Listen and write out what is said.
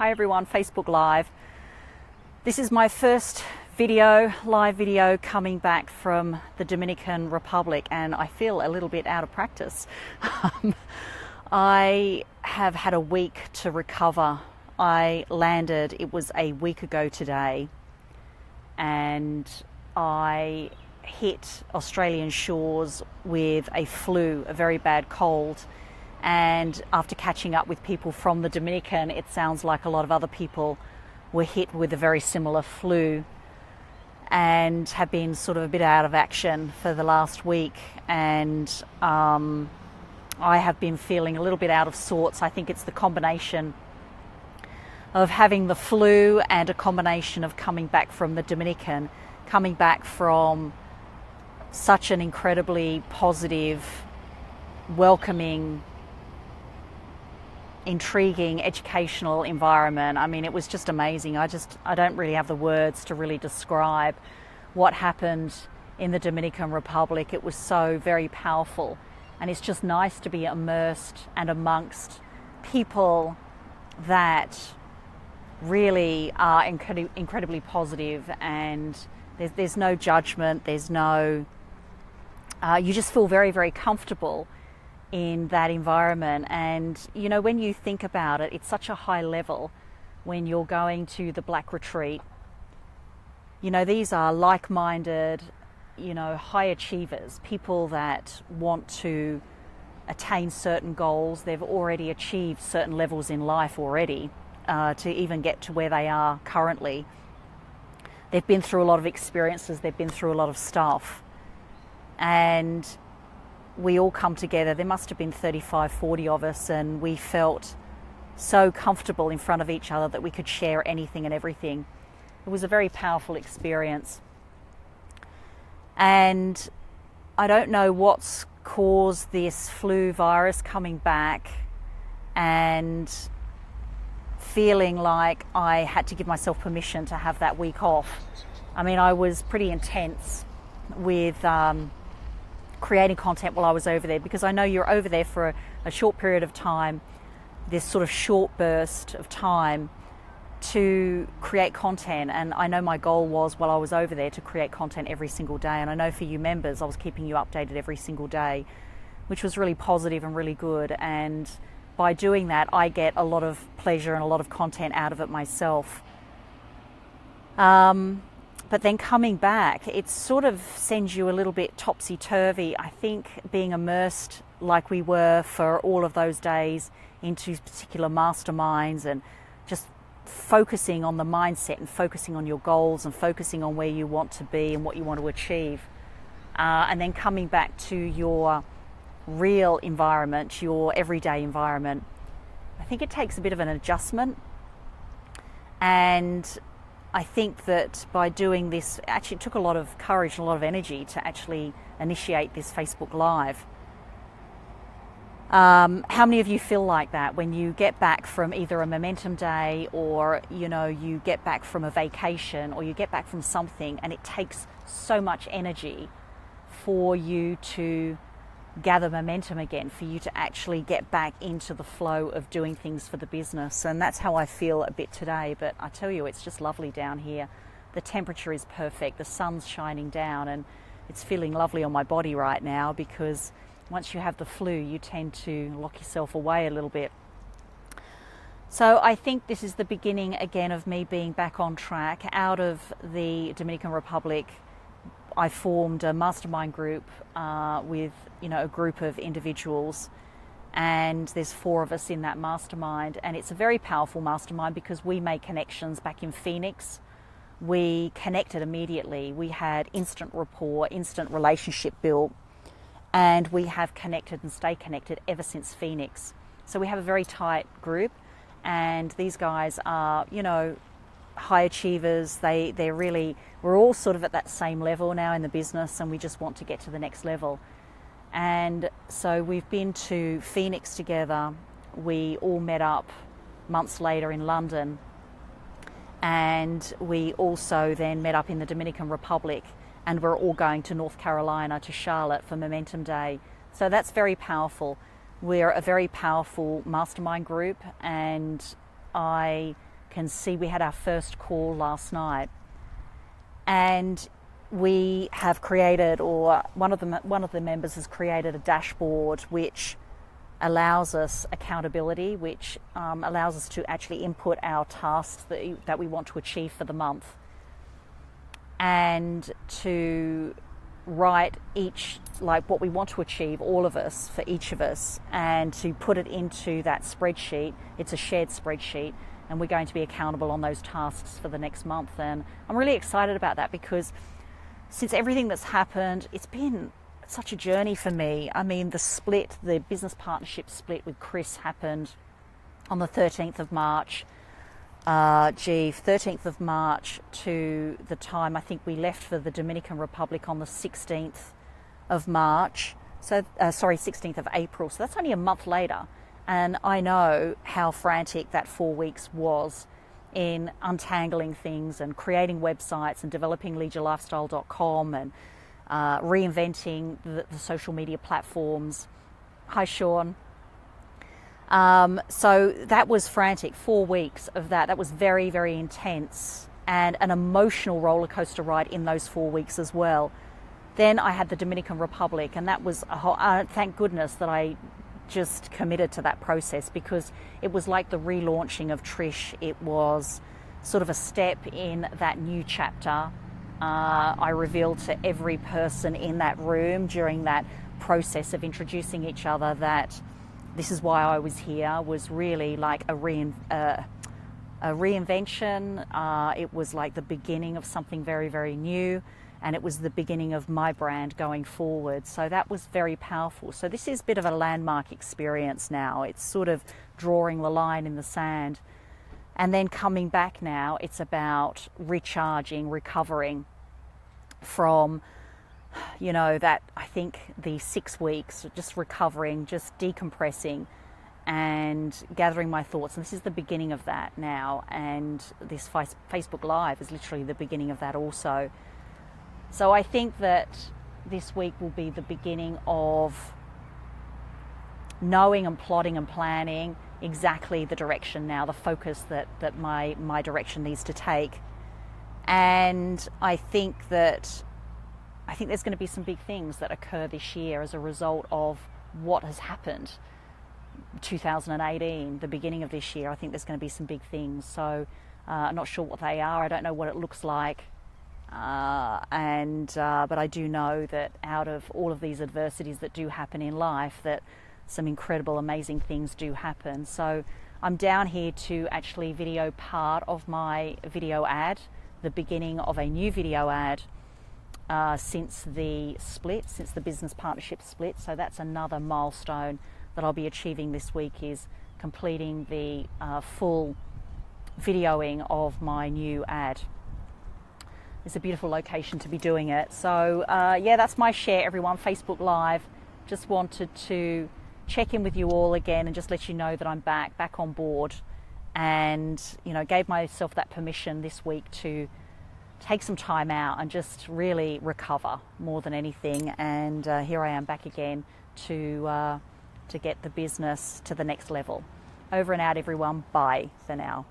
Hi everyone, Facebook Live. This is my first live video coming back from the Dominican Republic, and I feel a little bit out of practice. I have had a week to recover. I landed, it was a week ago today, and I hit Australian shores with a flu, a very bad cold. And after catching up with people from the Dominican, it sounds like a lot of other people were hit with a very similar flu and have been sort of a bit out of action for the last week. And I have been feeling a little bit out of sorts. I think it's the combination of having the flu and a combination of coming back from the Dominican, coming back from such an incredibly positive, welcoming, intriguing, educational environment. I mean, it was just amazing. I don't really have the words to really describe what happened in the Dominican Republic. It was so very powerful, and it's just nice to be immersed and amongst people that really are incredibly positive, and there's no judgment, there's no you just feel very, very comfortable in that environment. And you know, when you think about it, it's such a high level when you're going to the Black Retreat. You know, these are like-minded, you know, high achievers, people that want to attain certain goals. They've already achieved certain levels in life already to even get to where they are currently. They've been through a lot of experiences, they've been through a lot of stuff, and we all come together. There must have been 35, 40 of us, and we felt so comfortable in front of each other that we could share anything and everything. It was a very powerful experience. And I don't know what's caused this flu virus coming back, and feeling like I had to give myself permission to have that week off. I mean, I was pretty intense with creating content while I was over there, because I know you're over there for a short period of time, this sort of short burst of time to create content. And I know my goal was, while I was over there, to create content every single day. And I know for you members, I was keeping you updated every single day, which was really positive and really good. And by doing that, I get a lot of pleasure and a lot of content out of it myself. But then coming back, it sort of sends you a little bit topsy-turvy. I think being immersed like we were for all of those days into particular masterminds, and just focusing on the mindset and focusing on your goals and focusing on where you want to be and what you want to achieve. And then coming back to your real environment, your everyday environment, I think it takes a bit of an adjustment. And I think that by doing this, actually it took a lot of courage and a lot of energy to actually initiate this Facebook Live. How many of you feel like that when you get back from either a momentum day, or you know, you get back from a vacation, or you get back from something, and it takes so much energy for you to gather momentum again, for you to actually get back into the flow of doing things for the business? And that's how I feel a bit today. But I tell you, it's just lovely down here. The temperature is perfect, the sun's shining down, and it's feeling lovely on my body right now, because once you have the flu, you tend to lock yourself away a little bit. So I think this is the beginning again of me being back on track. Out of the Dominican Republic, I formed a mastermind group with, you know, a group of individuals, and there's 4 of us in that mastermind, and it's a very powerful mastermind because we made connections back in Phoenix. We connected immediately. We had instant rapport, instant relationship built, and we have connected and stay connected ever since Phoenix. So we have a very tight group, and these guys are, you know, high achievers. They're really, we're all sort of at that same level now in the business, and we just want to get to the next level. And so we've been to Phoenix together. We all met up months later in London, and we also then met up in the Dominican Republic, and we're all going to North Carolina, to Charlotte, for Momentum Day. So that's very powerful. We're a very powerful mastermind group, and I can see, we had our first call last night, and we have created, or one of the members has created a dashboard which allows us accountability, which allows us to actually input our tasks that we want to achieve for the month, and to write each, like what we want to achieve, all of us, for each of us, and to put it into that spreadsheet. It's a shared spreadsheet, and we're going to be accountable on those tasks for the next month. And I'm really excited about that, because since everything that's happened, it's been such a journey for me. I mean, the business partnership split with Chris happened on the 13th of March. 13th of March to the time I think we left for the Dominican Republic on the 16th of March. 16th of April. So that's only a month later. And I know how frantic that 4 weeks was in untangling things and creating websites and developing leadyourlifestyle.com and reinventing the social media platforms. Hi, Sean. So that was frantic. 4 weeks of that. That was very, very intense, and an emotional roller coaster ride in those 4 weeks as well. Then I had the Dominican Republic, and that was thank goodness that I just committed to that process, because it was like the relaunching of Trish. It was sort of a step in that new chapter. I revealed to every person in that room during that process of introducing each other that this is why I was here, was really like a reinvention. It was like the beginning of something very, very new, and it was the beginning of my brand going forward. So that was very powerful. So this is a bit of a landmark experience now. It's sort of drawing the line in the sand. And then coming back now, it's about recharging, recovering from, that, I think, the 6 weeks, just recovering, just decompressing and gathering my thoughts. And this is the beginning of that now. And this Facebook Live is literally the beginning of that also. So I think that this week will be the beginning of knowing and plotting and planning exactly the direction now, the focus that my direction needs to take. And I think there's going to be some big things that occur this year as a result of what has happened. 2018, the beginning of this year, I think there's going to be some big things. So I'm not sure what they are. I don't know what it looks like. But I do know that out of all of these adversities that do happen in life, that some incredible, amazing things do happen. So I'm down here to actually video part of my video ad, the beginning of a new video ad since the business partnership split. So that's another milestone that I'll be achieving this week, is completing the full videoing of my new ad. It's a beautiful location to be doing it. So that's my share, everyone. Facebook Live. Just wanted to check in with you all again and just let you know that I'm back on board, and gave myself that permission this week to take some time out and just really recover more than anything. And here I am back again to get the business to the next level. Over and out, everyone. Bye for now.